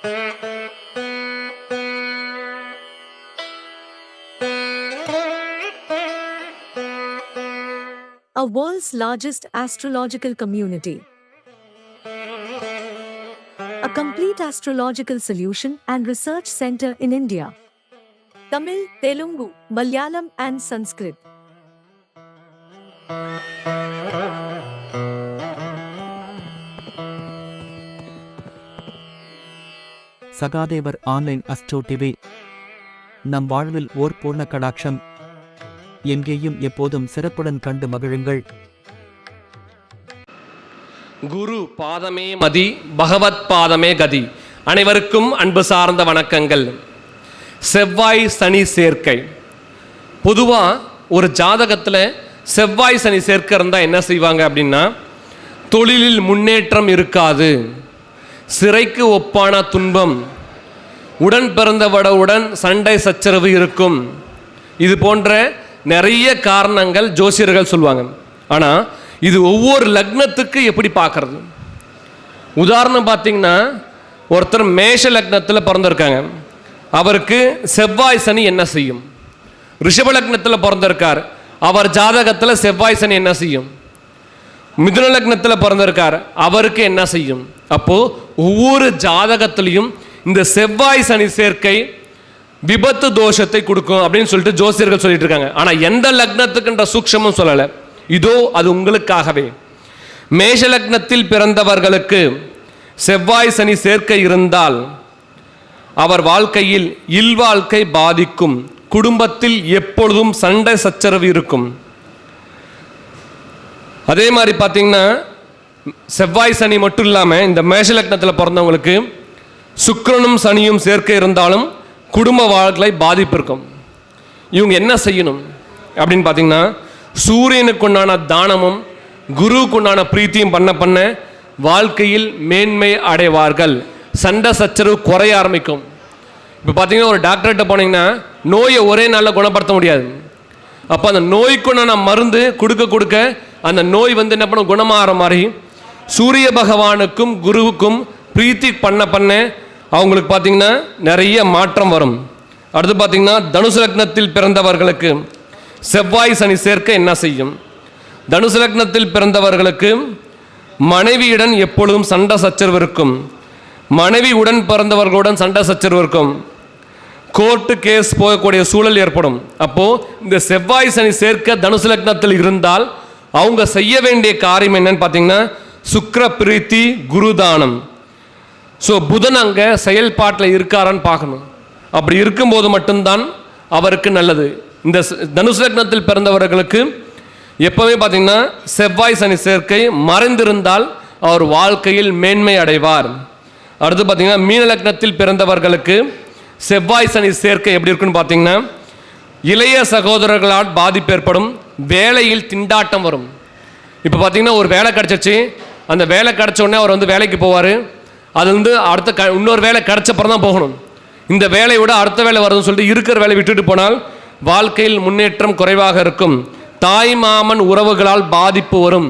A world's largest astrological community. A complete astrological solution and research center in India. Tamil, Telugu, Malayalam and Sanskrit. Sahadevar online astro TV. நம் வாழ்வில் ஓர் பூர்ண கடாட்சம். எங்கேயும் எப்போதும் சிறப்புடன் கண்டு மகிழுங்கள். குரு பாதமே மதி, பகவத் பாதமே கதி. அனைவருக்கும் அன்பு சார்ந்த வணக்கங்கள். செவ்வாய் சனி சேர்க்கை. பொதுவாக ஒரு ஜாதகத்தில் செவ்வாய் சனி சேர்க்கை இருந்தால் என்ன செய்வாங்க அப்படின்னா, தொழிலில் முன்னேற்றம் இருக்காது, சிறைக்கு ஒப்பான துன்பம், உடன் பிறந்தவடவுடன் சண்டை சச்சரவு இருக்கும். இது போன்ற நிறைய காரணங்கள் ஜோசியர்கள் சொல்லுவாங்க. ஆனால் இது ஒவ்வொரு லக்னத்துக்கு எப்படி பார்க்கறது? உதாரணம் பார்த்தீங்கன்னா, ஒருத்தர் மேஷ லக்னத்தில் பிறந்திருக்காங்க, அவருக்கு செவ்வாய் சனி என்ன செய்யும்? ரிஷப லக்னத்தில் பிறந்திருக்கார், அவர் ஜாதகத்தில் செவ்வாய் சனி என்ன செய்யும்? மிதுன லக்னத்தில் பிறந்திருக்கார், அவருக்கு என்ன செய்யும்? அப்போது ஒவ்வொரு ஜாதகத்திலையும் இந்த செவ்வாய் சனி சேர்க்கை விபத்து தோஷத்தை கொடுக்கும் அப்படின்னு சொல்லிட்டு ஜோசியர்கள் சொல்லிட்டு இருக்காங்க. ஆனால் எந்த லக்னத்துக்குன்ற சூக்ஷமும் சொல்லலை. இதோ அது உங்களுக்காகவே. மேஷ லக்னத்தில் பிறந்தவர்களுக்கு செவ்வாய் சனி சேர்க்கை இருந்தால் அவர் வாழ்க்கையில் இல்வாழ்க்கை பாதிக்கும், குடும்பத்தில் எப்பொழுதும் சண்டை சச்சரவு இருக்கும். அதே மாதிரி பார்த்தீங்கன்னா, செவ்வாய் சனி மட்டும் இல்லாமல் இந்த மேஷ லக்னத்தில் பிறந்தவங்களுக்கு சுக்கிரனும் சனியும் சேர்க்கை இருந்தாலும் குடும்ப வாழ்க்கை பாதிப்பு இருக்கும். இவங்க என்ன செய்யணும் அப்படின்னு பார்த்தீங்கன்னா, சூரியனுக்குண்டான தானமும் குருவுக்குண்டான பிரீத்தியும் பண்ண வாழ்க்கையில் மேன்மை அடைவார்கள். சண்டை சச்சரவு குறைய ஆரம்பிக்கும். இப்போ பார்த்தீங்கன்னா, ஒரு டாக்டர்கிட்ட போனீங்கன்னா நோயை ஒரே நாளில் குணப்படுத்த முடியாது. அப்போ அந்த நோய்க்குண்டான மருந்து கொடுக்க அந்த நோய் என்ன பண்ணும், குணமாகிற மாதிரி சூரிய பகவானுக்கும் குருவுக்கும் பிரீத்தி பண்ண அவங்களுக்கு பார்த்தீங்கன்னா நிறைய மாற்றம் வரும். அடுத்து பார்த்தீங்கன்னா, தனுசு லக்னத்தில் பிறந்தவர்களுக்கு செவ்வாய் சனி சேர்க்கை என்ன செய்யும்? தனுசு லக்னத்தில் பிறந்தவர்களுக்கு மனைவியுடன் எப்பொழுதும் சண்டை சச்சரவு இருக்கும், மனைவி உடன் பிறந்தவர்களுடன் சண்டை சச்சரவு இருக்கும், கோர்ட்டு கேஸ் போகக்கூடிய சூழல் ஏற்படும். அப்போது இந்த செவ்வாய் சனி சேர்க்கை தனுசு லக்னத்தில் இருந்தால் அவங்க செய்ய வேண்டிய காரியம் என்னன்னு பார்த்தீங்கன்னா, சுக்கிர பிரீத்தி குருதானம். ஸோ புதன் அங்கே செயல்பாட்டில் இருக்காரான்னு பார்க்கணும். அப்படி இருக்கும்போது மட்டும்தான் அவருக்கு நல்லது. இந்த தனுசு லக்னத்தில் பிறந்தவர்களுக்கு எப்போவே பார்த்தீங்கன்னா செவ்வாய் சனி சேர்க்கை மறைந்திருந்தால் அவர் வாழ்க்கையில் மேன்மை அடைவார். அடுத்து பார்த்தீங்கன்னா, மீன லக்னத்தில் பிறந்தவர்களுக்கு செவ்வாய் சனி சேர்க்கை எப்படி இருக்குன்னு பார்த்தீங்கன்னா, இளைய சகோதரர்களால் பாதிப்பு ஏற்படும், வேலையில் திண்டாட்டம் வரும். இப்போ பார்த்தீங்கன்னா, ஒரு வேலை கிடச்சிச்சு, அந்த வேலை கிடச்ச உடனே அவர் வேலைக்கு போவார். அது அடுத்த இன்னொரு வேலை கிடச்சப்பறம் தான் போகணும். இந்த வேலையை விட அடுத்த வேலை வருதுன்னு சொல்லிட்டு இருக்கிற வேலையை விட்டுட்டு போனால் வாழ்க்கையில் முன்னேற்றம் குறைவாக இருக்கும். தாய் மாமன் உறவுகளால் பாதிப்பு வரும்.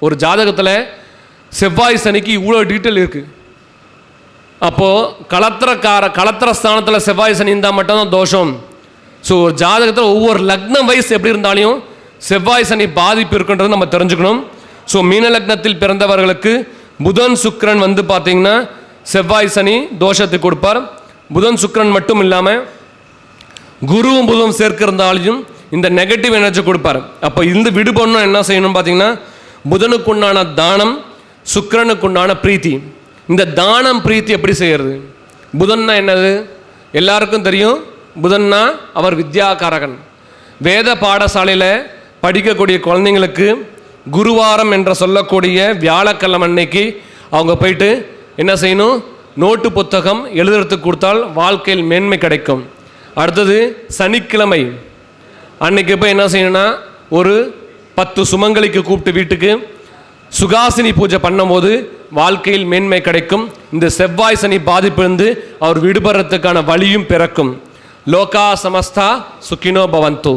ஒரு ஜாதகத்தில் செவ்வாய் சனிக்கு இவ்வளோ டீட்டெயில் இருக்குது. அப்போது களத்திர ஸ்தானத்தில் செவ்வாய் சனி இருந்தால் மட்டும்தான் தோஷம். ஸோ ஒரு ஜாதகத்தில் ஒவ்வொரு லக்னம் வயசு எப்படி இருந்தாலும் செவ்வாய் சனி பாதிப்பு இருக்குன்றது நம்ம தெரிஞ்சுக்கணும். ஸோ மீன லக்னத்தில் பிறந்தவர்களுக்கு புதன் சுக்கிரன் பார்த்தீங்கன்னா செவ்வாய் சனி தோஷத்தை கொடுப்பார். புதன் சுக்கிரன் மட்டும் இல்லாமல் குருவும் புதன் சேர்க்கிறதாலையும் இந்த நெகட்டிவ் எனர்ஜி கொடுப்பார். அப்போ இந்த விடுபடணும் என்ன செய்யணும் பார்த்தீங்கன்னா, புதனுக்குண்டான தானம், சுக்கிரனுக்குண்டான பிரீத்தி. இந்த தானம் பிரீத்தி எப்படி செய்கிறது? புதன்னா என்னது எல்லாருக்கும் தெரியும். புதன்னா அவர் வித்யாகாரகன். வேத பாடசாலையில் படிக்கக்கூடிய குழந்தைங்களுக்கு குருவாரம் என்று சொல்லக்கூடிய வியாழக்கிழமை அன்னைக்கு அவங்க போயிட்டு என்ன செய்யணும், நோட்டு புத்தகம் எழுதுறதுக்கு கொடுத்தால் வாழ்க்கையில் மேன்மை கிடைக்கும். அடுத்தது சனிக்கிழமை அன்னைக்கு போய் என்ன செய்யணும்னா, ஒரு 10 சுமங்கலிக்கு கூப்பிட்டு வீட்டுக்கு சுகாசினி பூஜை பண்ணும்போது வாழ்க்கையில் மேன்மை கிடைக்கும். இந்த செவ்வாய் சனி பாதிப்பிலிருந்து அவர் விடுபடுறதுக்கான வழியும் பிறக்கும். லோகா சமஸ்தா சுகினோ பவந்து.